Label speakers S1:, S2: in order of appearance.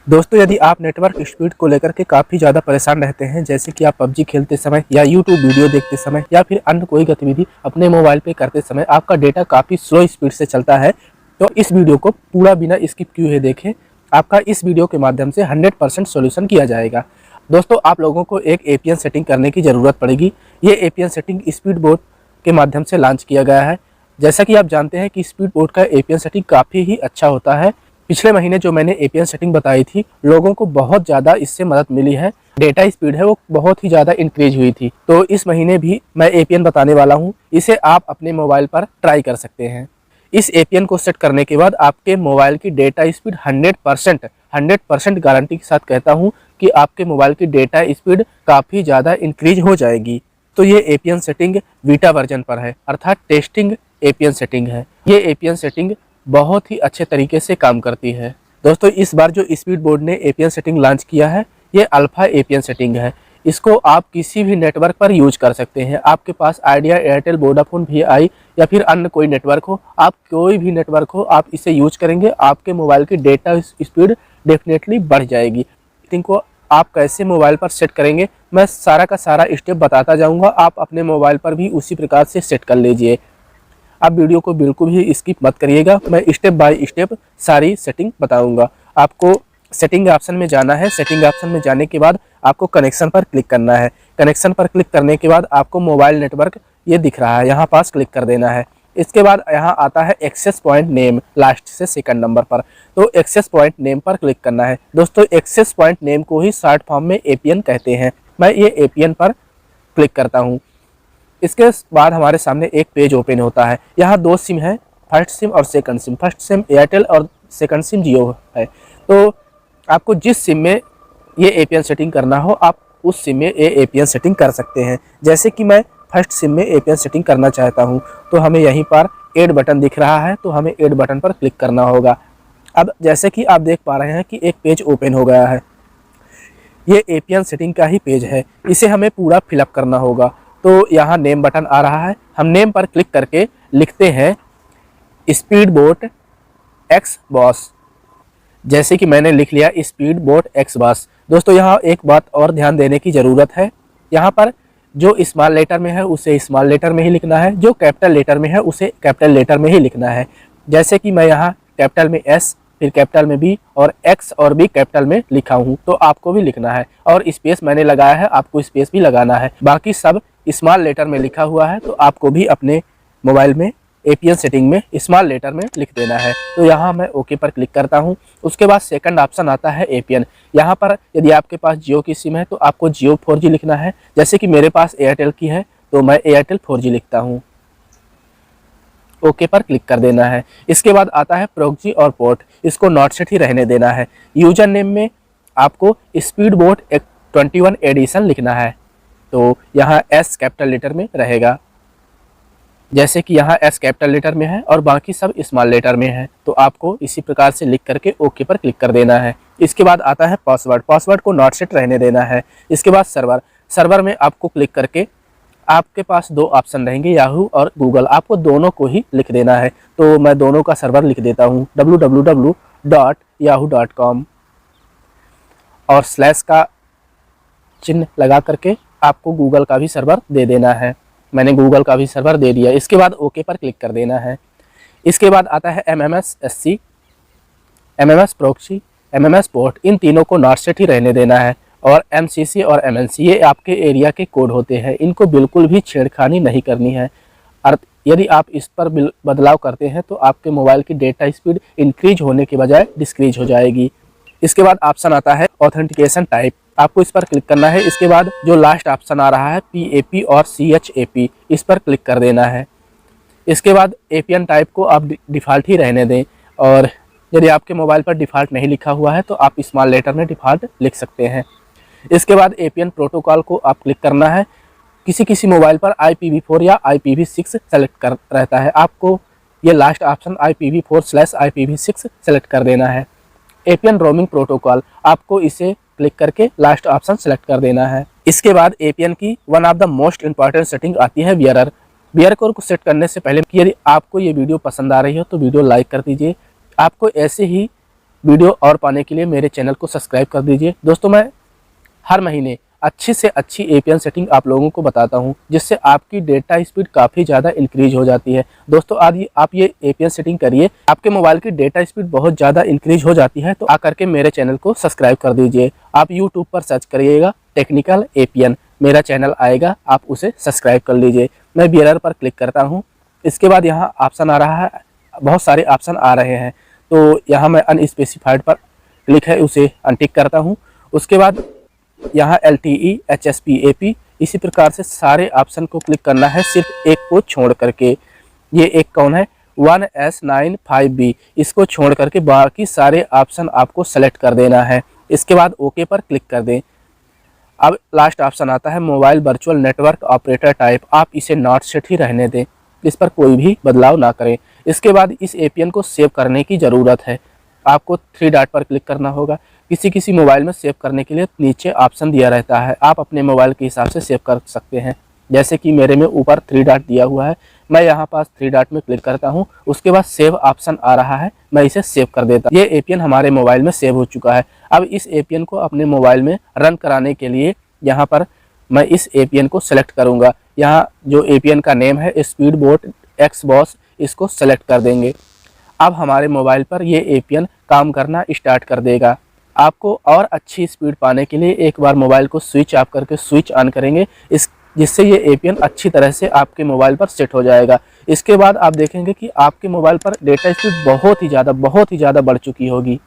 S1: दोस्तों, यदि आप नेटवर्क स्पीड को लेकर के काफ़ी ज़्यादा परेशान रहते हैं, जैसे कि आप पबजी खेलते समय या यूट्यूब वीडियो देखते समय या फिर अन्य कोई गतिविधि अपने मोबाइल पे करते समय आपका डेटा काफ़ी स्लो स्पीड से चलता है, तो इस वीडियो को पूरा बिना स्किप किए हुए देखें। आपका इस वीडियो के माध्यम से 100% सॉल्यूशन किया जाएगा। दोस्तों, आप लोगों को एक एपीएन सेटिंग करने की ज़रूरत पड़ेगी। ये एपीएन सेटिंग स्पीड बोट के माध्यम से लॉन्च किया गया है। जैसा कि आप जानते हैं कि स्पीड बोट का एपीएन सेटिंग काफ़ी ही अच्छा होता है। पिछले महीने जो मैंने एपीएन सेटिंग बताई थी, लोगों को बहुत ज़्यादा इससे मदद मिली है। डेटा स्पीड है वो बहुत ही ज़्यादा इंक्रीज हुई थी। तो इस महीने भी मैं एपीएन बताने वाला हूँ, इसे आप अपने मोबाइल पर ट्राई कर सकते हैं। इस एपीएन को सेट करने के बाद आपके मोबाइल की डेटा स्पीड 100% गारंटी के साथ कहता हूँ कि आपके मोबाइल की डेटा स्पीड काफ़ी ज़्यादा इंक्रीज हो जाएगी। तो ये एपीएन सेटिंग बीटा वर्जन पर है, अर्थात टेस्टिंग एपीएन सेटिंग है। ये एपीएन सेटिंग बहुत ही अच्छे तरीके से काम करती है। दोस्तों, इस बार जो स्पीड बोर्ड ने एपीएन सेटिंग लॉन्च किया है, ये अल्फा एपीएन सेटिंग है। इसको आप किसी भी नेटवर्क पर यूज कर सकते हैं। आपके पास आइडिया, एयरटेल, वोडाफोन, वीआई या फिर अन्य कोई नेटवर्क हो, आप कोई भी नेटवर्क हो, आप इसे यूज करेंगे, आपके मोबाइल की डेटा स्पीड डेफिनेटली बढ़ जाएगी। सेटिंग को आप कैसे मोबाइल पर सेट करेंगे, मैं सारा का सारा स्टेप बताता जाऊँगा। आप अपने मोबाइल पर भी उसी प्रकार से सेट कर लीजिए। आप वीडियो को बिल्कुल भी स्किप मत करिएगा, मैं स्टेप बाय स्टेप सारी सेटिंग बताऊंगा। आपको सेटिंग ऑप्शन में जाना है। सेटिंग ऑप्शन में जाने के बाद आपको कनेक्शन पर क्लिक करना है। कनेक्शन पर क्लिक करने के बाद आपको मोबाइल नेटवर्क ये दिख रहा है, यहाँ पास क्लिक कर देना है। इसके बाद यहाँ आता है एक्सेस पॉइंट नेम, लास्ट से सेकंड नंबर पर, तो एक्सेस पॉइंट नेम पर क्लिक करना है। दोस्तों, एक्सेस पॉइंट नेम को ही शॉर्ट फॉर्म में एपीएन कहते हैं। मैं ये एपीएन पर क्लिक करता हूँ। इसके बाद हमारे सामने एक पेज ओपन होता है। यहाँ दो सिम है, फर्स्ट सिम और second SIM. First SIM Airtel और सेकंड सिम जियो है। तो आपको जिस सिम में ये एपीएन सेटिंग करना हो, आप उस सिम में ये एपीएन सेटिंग कर सकते हैं। जैसे कि मैं फर्स्ट सिम में एपीएन सेटिंग करना चाहता हूँ, तो हमें यहीं पर ऐड बटन दिख रहा है, तो हमें ऐड बटन पर क्लिक करना होगा। अब जैसे कि आप देख पा रहे हैं कि एक पेज ओपन हो गया है। ये एपीएन सेटिंग का ही पेज है, इसे हमें पूरा फिलअप करना होगा। तो यहाँ नेम बटन आ रहा है, हम नेम पर क्लिक करके लिखते हैं स्पीड बोट एक्स बॉस। जैसे कि मैंने लिख लिया स्पीड बोट एक्स बॉस। दोस्तों, यहाँ एक बात और ध्यान देने की ज़रूरत है। यहाँ पर जो स्मॉल लेटर में है उसे स्मॉल लेटर में ही लिखना है, जो कैपिटल लेटर में है उसे कैपिटल लेटर में ही लिखना है। जैसे कि मैं यहाँ कैपिटल में एस, फिर कैपिटल में बी और एक्स और भी कैपिटल में लिखा हूँ, तो आपको भी लिखना है। और स्पेस मैंने लगाया है, आपको स्पेस भी लगाना है। बाकी सब स्मॉल लेटर में लिखा हुआ है, तो आपको भी अपने मोबाइल में एपीएन सेटिंग में स्मॉल लेटर में लिख देना है। तो यहाँ मैं ओके पर क्लिक करता हूँ। उसके बाद सेकंड ऑप्शन आता है एपीएन। यहाँ पर यदि आपके पास जियो की सिम है तो आपको जियो 4G लिखना है। जैसे कि मेरे पास एयरटेल की है, तो मैं एयरटेल 4G लिखता हूँ। ओके पर क्लिक कर देना है। इसके बाद आता है प्रॉक्सी और पोर्ट, इसको नॉट सेट ही रहने देना है। यूजर नेम में आपको स्पीड बोट 21 एडिशन लिखना है, तो यहाँ एस कैपिटल लेटर में रहेगा। जैसे कि यहाँ एस कैपिटल लेटर में है और बाकी सब स्मॉल लेटर में है, तो आपको इसी प्रकार से लिख करके ओके पर क्लिक कर देना है। इसके बाद आता है पासवर्ड, पासवर्ड को नॉट सेट रहने देना है। इसके बाद सर्वर, सर्वर में आपको क्लिक करके आपके पास दो ऑप्शन रहेंगे, याहू और गूगल, आपको दोनों को ही लिख देना है। तो मैं दोनों का सर्वर लिख देता हूँ, www.yahoo.com, और स्लैश का चिन्ह लगा करके आपको गूगल का भी सर्वर दे देना है। मैंने गूगल का भी सर्वर दे दिया। इसके बाद ओके पर क्लिक कर देना है। इसके बाद आता है MMS MMS proxy, MMS port, इन तीनों को नॉट सेट ही रहने देना है। और MCC और MNC ये आपके एरिया के कोड होते हैं, इनको बिल्कुल भी छेड़खानी नहीं करनी है। यदि आप इस पर बदलाव करते हैं तो आपके मोबाइल की डेटा स्पीड इंक्रीज होने के बजाय डिस्क्रीज हो जाएगी। इसके बाद ऑप्शन आता है ऑथेंटिकेशन टाइप, आपको इस पर क्लिक करना है। इसके बाद जो लास्ट ऑप्शन आ रहा है PAP और CHAP, इस पर क्लिक कर देना है। इसके बाद एपीएन टाइप को आप डिफ़ॉल्ट ही रहने दें, और यदि आपके मोबाइल पर डिफ़ॉल्ट नहीं लिखा हुआ है तो आप स्मॉल लेटर में डिफ़ॉल्ट लिख सकते हैं। इसके बाद एपीएन प्रोटोकॉल को आप क्लिक करना है। किसी किसी मोबाइल पर IPv4 या IPv6 सेलेक्ट कर रहता है, आपको ये लास्ट ऑप्शन IPv4/IPv6 सेलेक्ट कर देना है। एपीएन रोमिंग प्रोटोकॉल, आपको इसे क्लिक करके लास्ट ऑप्शन सेलेक्ट कर देना है। इसके बाद एपीएन की one of the most important setting आती है बियरर। बियरर को सेट करने से पहले यदि आपको ये वीडियो पसंद आ रही हो तो वीडियो लाइक कर दीजिए। आपको ऐसे ही वीडियो और पाने के लिए मेरे चैनल को सब्सक्राइब कर दीजिए। दोस्तों, मैं हर महीने अच्छी से अच्छी एपीएन सेटिंग आप लोगों को बताता हूं, जिससे आपकी डेटा स्पीड काफ़ी ज़्यादा इंक्रीज हो जाती है। दोस्तों, आज आप ये एपीएन सेटिंग करिए, आपके मोबाइल की डेटा स्पीड बहुत ज़्यादा इंक्रीज हो जाती है। तो आकर के मेरे चैनल को सब्सक्राइब कर दीजिए। आप यूट्यूब पर सर्च करिएगा टेक्निकल एपीएन, मेरा चैनल आएगा, आप उसे सब्सक्राइब कर लीजिए। मैं बियरर पर क्लिक करता हूँ। इसके बाद यहाँ ऑप्शन आ रहा है, बहुत सारे ऑप्शन आ रहे हैं, तो यहाँ मैं अनस्पेसिफाइड पर क्लिक है उसे अनटिक करता हूँ। उसके बाद यहाँ LTE HSP AP इसी प्रकार से सारे ऑप्शन को क्लिक करना है, सिर्फ एक को छोड़ करके। ये एक कौन है, 1S95B, इसको छोड़ करके बाकी सारे ऑप्शन आपको सेलेक्ट कर देना है। इसके बाद ओके पर क्लिक कर दें। अब लास्ट ऑप्शन आता है mobile virtual network operator type, आप इसे नॉट सेट ही रहने दें, इस पर कोई भी बदलाव ना करें। इसके बाद इस एपीएन को सेव करने की ज़रूरत है, आपको 3 डॉट पर क्लिक करना होगा। किसी मोबाइल में सेव करने के लिए नीचे ऑप्शन दिया रहता है, आप अपने मोबाइल के हिसाब से सेव कर सकते हैं। जैसे कि मेरे में ऊपर 3 डॉट दिया हुआ है, मैं यहाँ पास 3 डॉट में क्लिक करता हूँ। उसके बाद सेव ऑप्शन आ रहा है, मैं इसे सेव कर देता हूँ। ये एपीएन हमारे मोबाइल में सेव हो चुका है। अब इस एपीएन को अपने मोबाइल में रन कराने के लिए यहाँ पर मैं इस एपीएन को सेलेक्ट करूँगा। यहाँ जो एपीएन का नेम है स्पीडबोट XBoss, इसको सेलेक्ट कर देंगे। अब हमारे मोबाइल पर ये एपीएन काम करना स्टार्ट कर देगा। आपको और अच्छी स्पीड पाने के लिए एक बार मोबाइल को स्विच ऑफ करके स्विच ऑन करेंगे, जिससे ये एपीएन अच्छी तरह से आपके मोबाइल पर सेट हो जाएगा। इसके बाद आप देखेंगे कि आपके मोबाइल पर डेटा स्पीड बहुत ही ज़्यादा बढ़ चुकी होगी।